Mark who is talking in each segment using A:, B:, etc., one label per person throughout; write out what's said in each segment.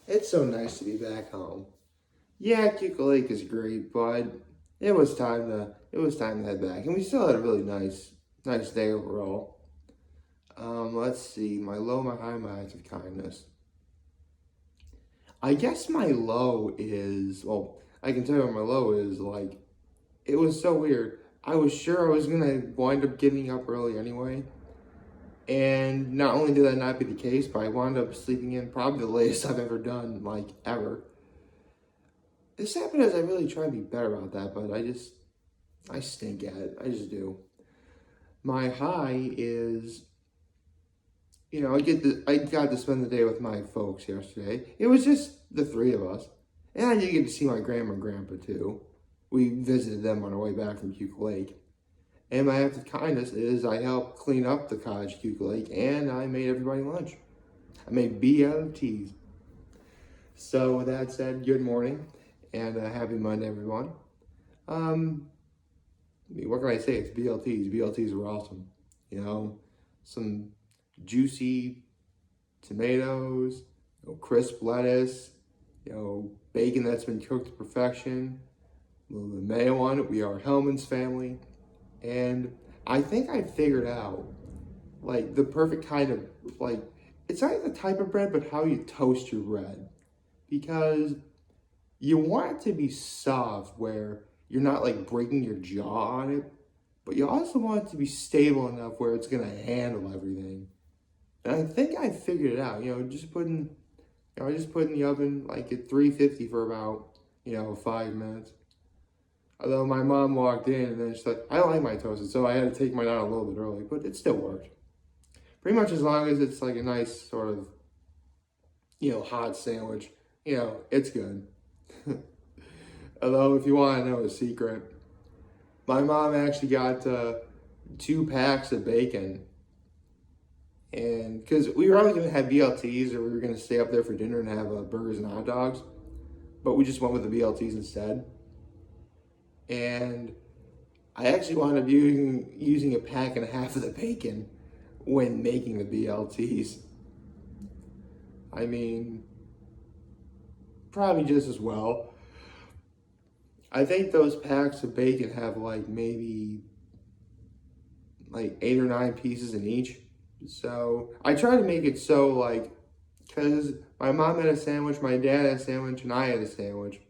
A: It's so nice to be back home. Yeah, Kiko Lake is great, but it was time to head back, and we still had a really nice day overall. Let's see, my low, my high, my acts of kindness. I guess my low is, well, I can tell you what my low is. Like, it was so weird. I was sure I was gonna wind up getting up early anyway, and not only did that not be the case, but I wound up sleeping in probably the latest I've ever done, like ever. This happened as I really try to be better about that, but I stink at it. I just do. My high is, I got to spend the day with my folks yesterday. It was just the three of us, and I did get to see my grandma and grandpa too. We visited them on our way back from Cuca Lake. And my act of kindness is I helped clean up the cottage Cuca Lake, and I made everybody lunch. I made BLTs. So with that said, good morning and happy Monday, everyone. What can I say? It's BLTs. BLTs were awesome. Some juicy tomatoes, crisp lettuce, bacon that's been cooked to perfection, a little bit of mayo on it. We are Hellman's family. And I think I figured out, like, the perfect kind of, like, it's not the type of bread, but how you toast your bread. Because you want it to be soft where you're not like breaking your jaw on it, but you also want it to be stable enough where it's gonna handle everything. And I think I figured it out. I just put in the oven like at 350 for about 5 minutes. Although my mom walked in and then she's like, I don't like my toasted, so I had to take mine out a little bit early, but it still worked. Pretty much as long as it's like a nice sort of hot sandwich, it's good. Although, if you want to know a secret, my mom actually got 2 packs of bacon. And because we were always going to have BLTs or we were going to stay up there for dinner and have burgers and hot dogs, but we just went with the BLTs instead. And I actually wound up using a pack and a half of the bacon when making the BLTs. I mean, probably just as well. I think those packs of bacon have like maybe like 8 or 9 pieces in each. So I try to make it so like, because my mom had a sandwich, my dad had a sandwich, and I had a sandwich.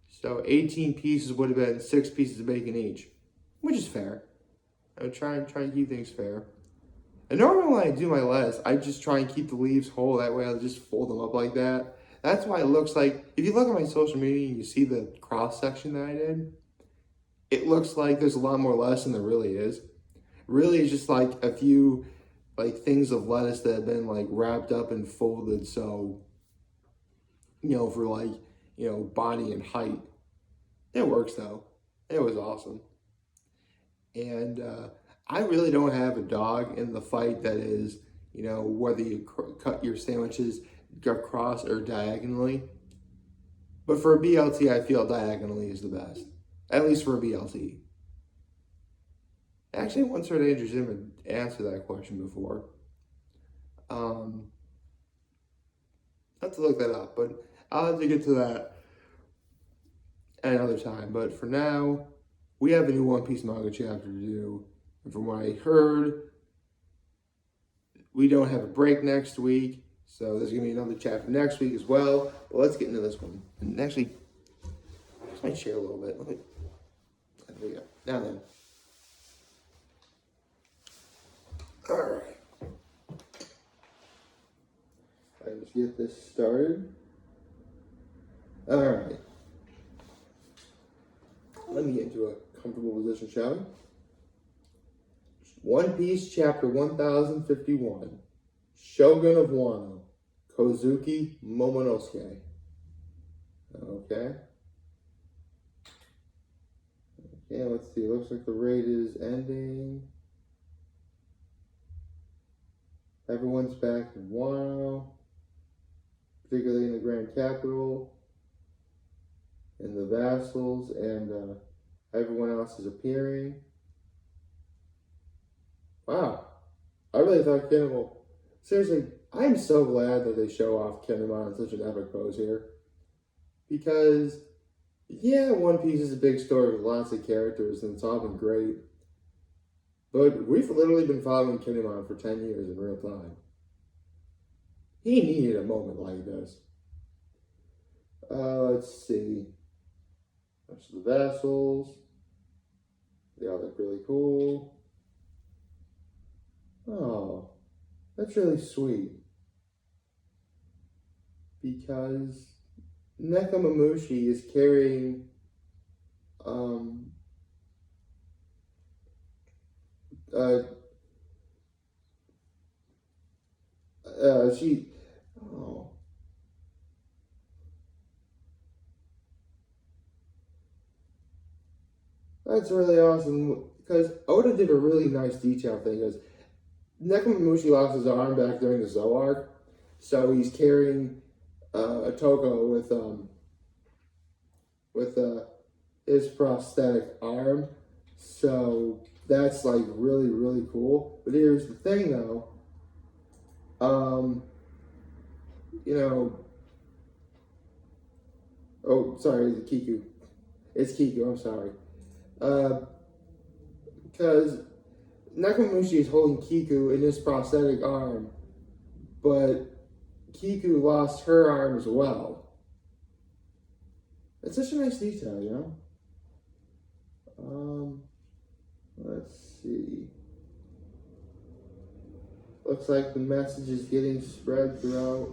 A: So 18 pieces would have been 6 pieces of bacon each, which is fair. I would try and keep things fair. And normally when I do my lettuce, I just try and keep the leaves whole. That way I'll just fold them up like that. That's why it looks like, if you look at my social media and you see the cross section that I did, it looks like there's a lot more lettuce than there really is. Really, it's just like a few like things of lettuce that have been like wrapped up and folded. So, for like, body and height. It works though. It was awesome. And I really don't have a dog in the fight that is, whether you cut your sandwiches across or diagonally. But for a BLT, I feel diagonally is the best. At least for a BLT. Actually, I once heard Andrew Zimmer answer that question before. I'll have to look that up, but I'll have to get to that another time. But for now, we have a new One Piece manga chapter to do. And from what I heard, we don't have a break next week. So there's going to be another chapter next week as well. But let's get into this one. And actually, here's my chair a little bit. There we go. Now then. All right. Let's get this started. All right. Let me get into a comfortable position, shall we? One Piece Chapter 1051. Shogun of Wano. Kozuki Momonosuke. Okay. Okay, let's see. Looks like the raid is ending. Everyone's back in Wano, particularly in the Grand Capital, and the vassals, and everyone else is appearing. Wow. I really thought Cannibal... Seriously, I'm so glad that they show off Kinemon in such an epic pose here. Because, yeah, One Piece is a big story with lots of characters and it's all been great. But we've literally been following Kinemon for 10 years in real time. He needed a moment like this. Let's see. That's the vessels. They all look really cool. Oh, that's really sweet. Because Nekomamushi is carrying she oh that's really awesome because Oda did a really nice detail thing because Nekomamushi lost his arm back during the Zoe arc, so he's carrying a Toko with his prosthetic arm. So that's like really, really cool. But here's the thing though. You know, oh, sorry, Kiku. It's Kiku, I'm sorry. Because Nekomamushi is holding Kiku in his prosthetic arm, but Kiku lost her arm as well. It's such a nice detail, you know? Let's see. Looks like the message is getting spread throughout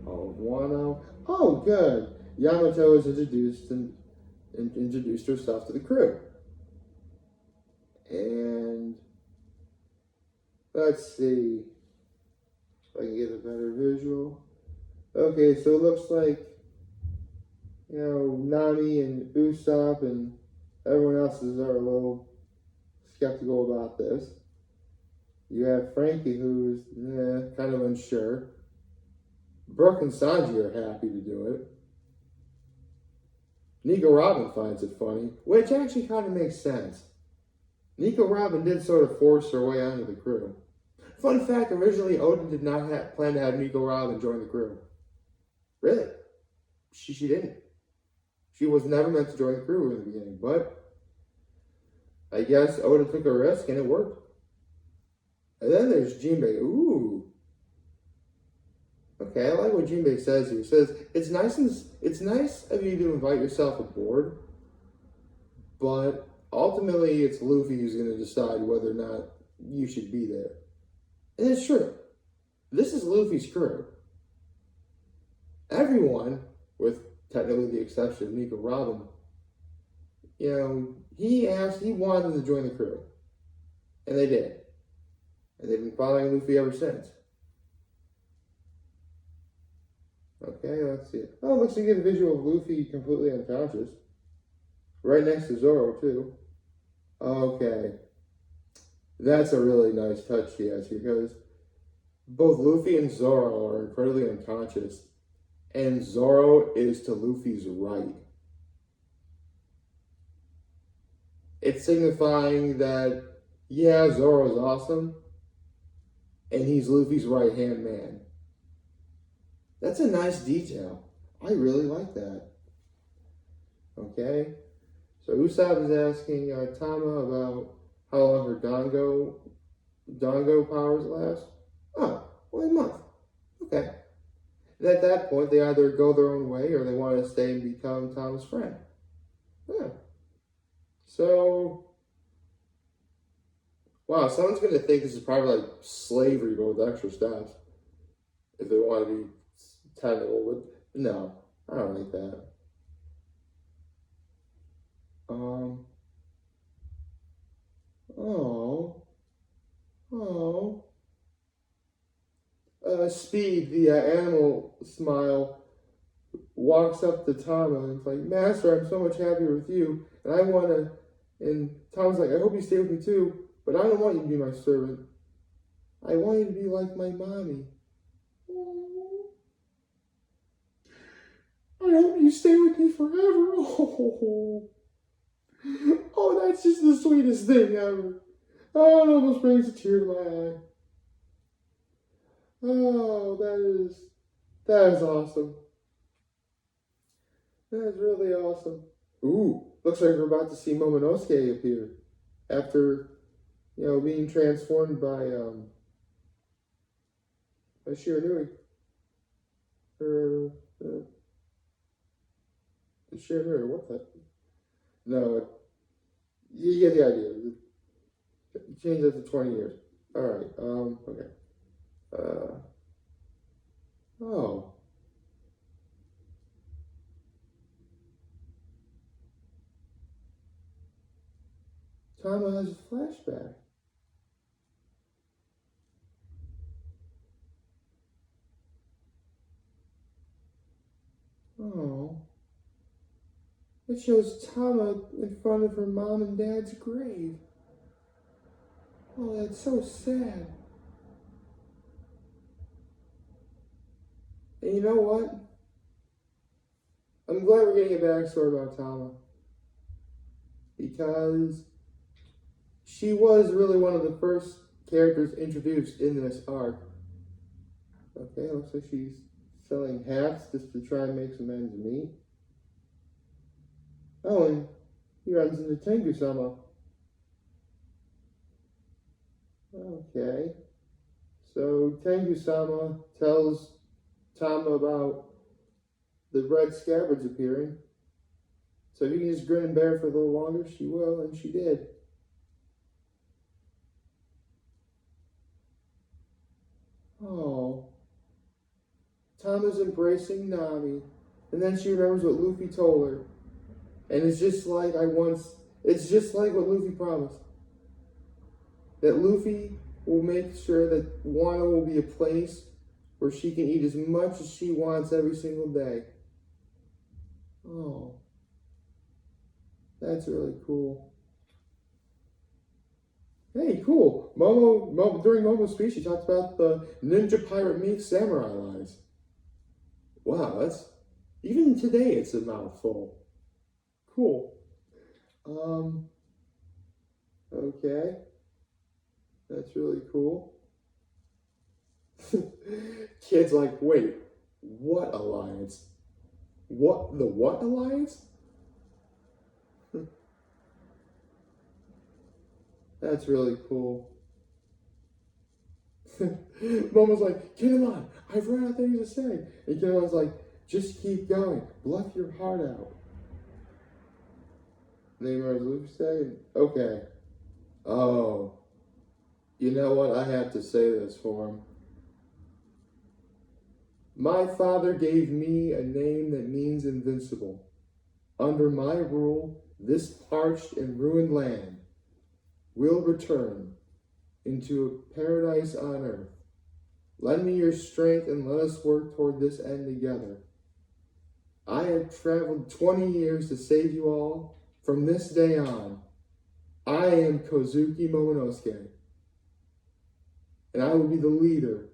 A: all of Wano. Oh, good. Yamato has introduced herself to the crew. And let's see if I can get a better visual. Okay, so it looks like, you know, Nami and Usopp and everyone else is a little skeptical about this. You have Frankie, who's kind of unsure. Brooke and Sanji are happy to do it. Nico Robin finds it funny, which actually kind of makes sense. Nico Robin did sort of force her way onto the crew. Fun fact, originally Oda did not plan to have Nico Robin join the crew. Really? She didn't. She was never meant to join the crew in the beginning, but I guess Oda took a risk and it worked. And then there's Jinbei. Ooh. Okay, I like what Jinbei says here. He says, it's nice of you to invite yourself aboard, but ultimately it's Luffy who's going to decide whether or not you should be there. And it's true. This is Luffy's crew. Everyone, with technically the exception of Nico Robin, you know, he wanted them to join the crew. And they did. And they've been following Luffy ever since. Okay, let's see. Oh, looks like you get a visual of Luffy completely unconscious. Right next to Zoro, too. Okay. That's a really nice touch he has here, because both Luffy and Zoro are incredibly unconscious. And Zoro is to Luffy's right. It's signifying that, yeah, Zoro's awesome, and he's Luffy's right-hand man. That's a nice detail. I really like that. Okay. So Usopp is asking Tama about how long her Dango powers last. Oh, only a month. Okay. And at that point, they either go their own way or they want to stay and become Tama's friend. Yeah. So, wow, someone's going to think this is probably like slavery, but with extra steps. If they want to be technical, but no, I don't like that. Speed, the animal smile, walks up to Tama and is like, Master, I'm so much happier with you, and I want to, and Tama's like, I hope you stay with me too, but I don't want you to be my servant. I want you to be like my mommy. I hope you stay with me forever. Oh, that's just the sweetest thing ever. Oh, it almost brings a tear to my eye. Oh, that is awesome. That is really awesome. Ooh, looks like we're about to see Momonosuke appear after, being transformed by Shiranui. Or Shiranui, what the? No, you get the idea. Change that to 20 years. Alright, okay. Oh. Tama has a flashback. Oh. It shows Tama in front of her mom and dad's grave. Oh, that's so sad. And you know what? I'm glad we're getting a backstory about Tama. Because she was really one of the first characters introduced in this arc. Okay, looks like she's selling hats just to try and make some ends meet. Oh, and he runs into Tengu-sama. Okay. So Tengu-sama tells Tama about the red scabbards appearing. So if you can just grin and bear for a little longer, she will, and she did. Oh. Tama's embracing Nami, and then she remembers what Luffy told her. And it's just like what Luffy promised. That Luffy will make sure that Wano will be a place where she can eat as much as she wants every single day. Oh. That's really cool. Hey, cool. During Momo's speech, she talked about the ninja-pirate-mink-samurai lines. Wow, even today it's a mouthful. Cool. Okay. That's really cool. Kid's like, wait, what alliance? What alliance? That's really cool. Momo's like, Kinemon, I've run out of things to say. And Kinemon's like, just keep going. Bluff your heart out. And then Luffy said, okay. Oh. You know what? I have to say this for him. My father gave me a name that means invincible. Under my rule, this parched and ruined land will return into a paradise on earth. Lend me your strength and let us work toward this end together. I have traveled 20 years to save you all. From this day on, I am Kozuki Momonosuke, and I will be the leader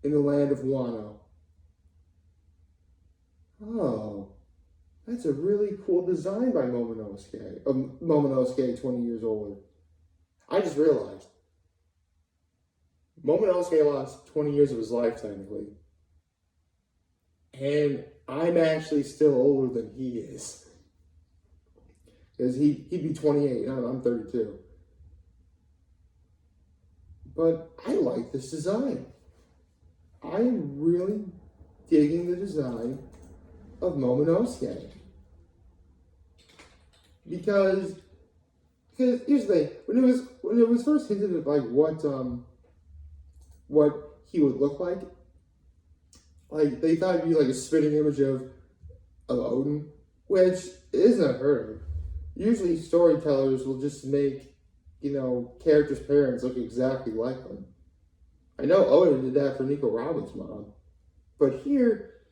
A: in the land of Wano. Oh, that's a really cool design by Momonosuke. Momonosuke, 20 years older. I just realized Momonosuke lost 20 years of his life, technically. And I'm actually still older than he is. Because he'd be 28, I'm 32. But I like this design. I'm really digging the design of Momonosuke. Because here's the thing, when it was first hinted at like what he would look like they thought it'd be like a spitting image of Odin, which isn't unheard of. Usually storytellers will just make, characters' parents look exactly like them. I know Odin did that for Nico Robin's mom. But here,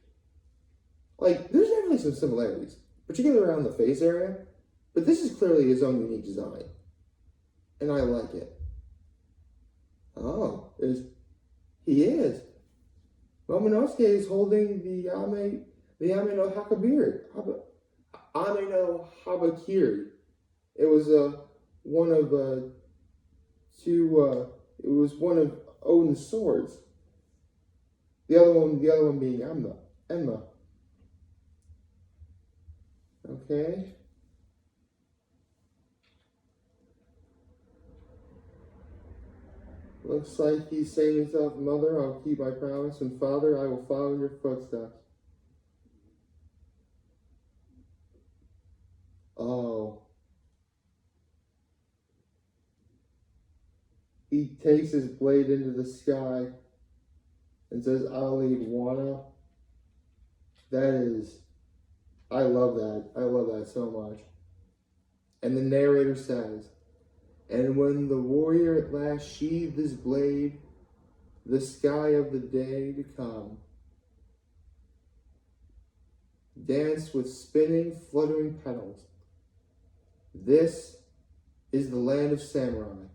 A: there's definitely some similarities, particularly around the face area. But this is clearly his own unique design. And I like it. Oh, he is. Momonosuke is holding the Ame no Hakabiri. Ame no Habakiri. It was one of Odin's swords. The other one being Emma. Okay. Looks like he's saying to himself, Mother, I'll keep my promise, and Father, I will follow your footsteps. Oh. He takes his blade into the sky and says, I'll lead Wano. I love that. I love that so much. And the narrator says, and when the warrior at last sheathed his blade, the sky of the day to come danced with spinning, fluttering petals. This is the land of samurai.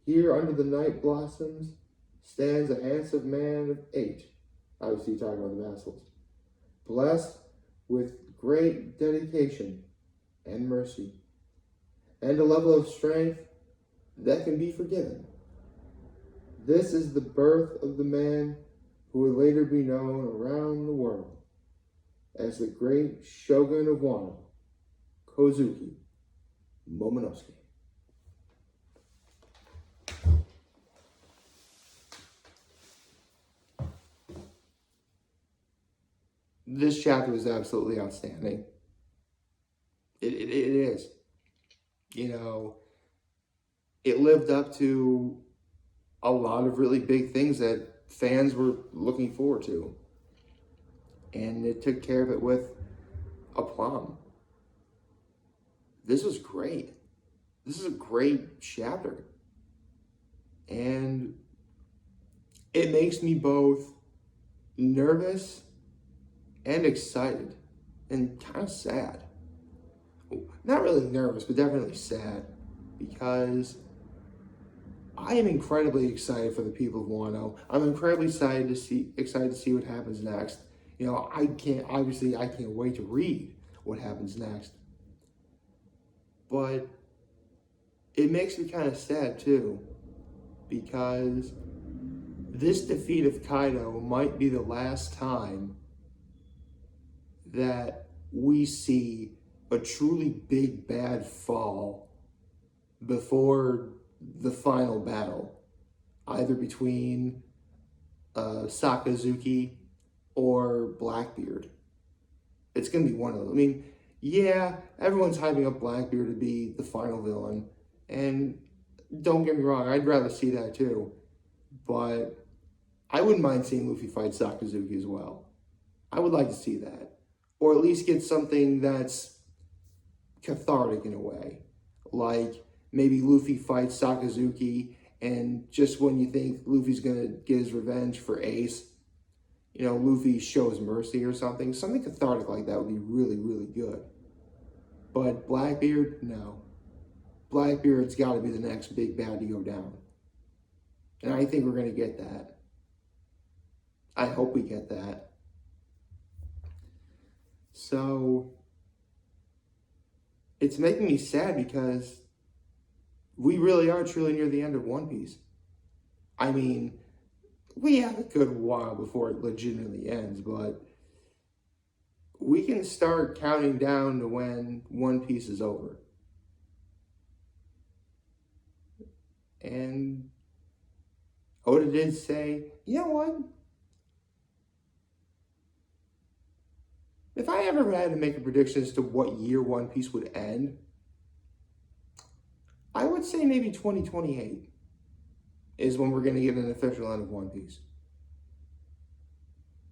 A: Here under the night blossoms stands a handsome man of 8. Obviously talking about the vassals. Blessed with great dedication and mercy, and a level of strength that can be forgiven. This is the birth of the man who would later be known around the world as the great shogun of Wano, Kozuki Momonosuke. This chapter was absolutely outstanding. It is. You know, it lived up to a lot of really big things that fans were looking forward to. And it took care of it with aplomb. This was great. This is a great chapter. And it makes me both nervous and excited and kind of sad. Not really nervous, but definitely sad, because I am incredibly excited for the people of Wano. I'm incredibly excited to see what happens next. You know, I can't wait to read what happens next. But it makes me kind of sad too, because this defeat of Kaido might be the last time that we see a truly big bad fall before the final battle, either between Sakazuki or Blackbeard. It's going to be one of them. I mean, yeah, everyone's hyping up Blackbeard to be the final villain, and don't get me wrong, I'd rather see that too, but I wouldn't mind seeing Luffy fight Sakazuki as well. I would like to see that, or at least get something that's cathartic in a way, like maybe Luffy fights Sakazuki, and just when you think Luffy's gonna get his revenge for Ace, you know, Luffy shows mercy or something. Something cathartic like that would be really, really good. But Blackbeard, no. Blackbeard's got to be the next big bad to go down. And I think we're going to get that. I hope we get that. So, it's making me sad because we really are truly near the end of One Piece. I mean, we have a good while before it legitimately ends, but we can start counting down to when One Piece is over. And Oda did say, you know what? If I ever had to make a prediction as to what year One Piece would end, I would say maybe 2028 is when we're going to get an official end of One Piece.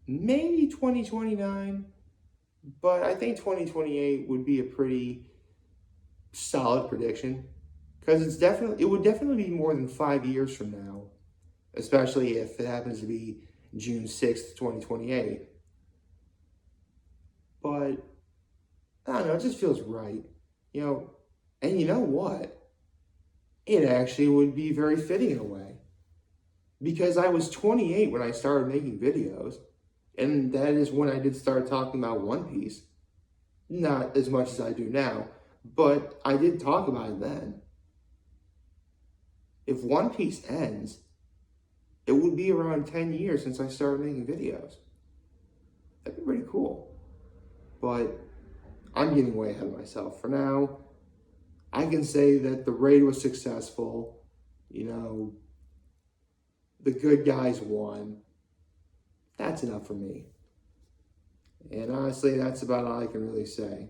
A: Maybe 2029, but I think 2028 would be a pretty solid prediction, because it would definitely be more than 5 years from now, especially if it happens to be June 6th, 2028. But I don't know, it just feels right, you know. And you know what? It actually would be very fitting in a way, because I was 28 when I started making videos, and that is when I did start talking about One Piece. Not as much as I do now, but I did talk about it then. If One Piece ends, it would be around 10 years since I started making videos. That'd be pretty cool. But I'm getting way ahead of myself. For now, I can say that the raid was successful. You know, the good guys won. That's enough for me. And honestly, that's about all I can really say.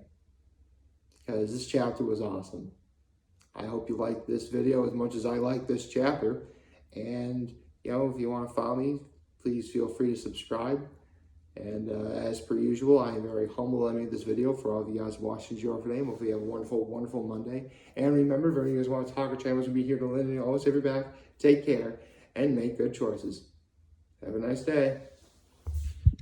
A: Because this chapter was awesome. I hope you liked this video as much as I like this chapter. And, you know, if you want to follow me, please feel free to subscribe. And as per usual, I am very humble I made this video for all of you guys watching Future of Wano. Hopefully you have a wonderful, wonderful Monday. And remember, if any of you guys want to talk or channels, will be here to listen. Always have your back. Take care and make good choices. Have a nice day.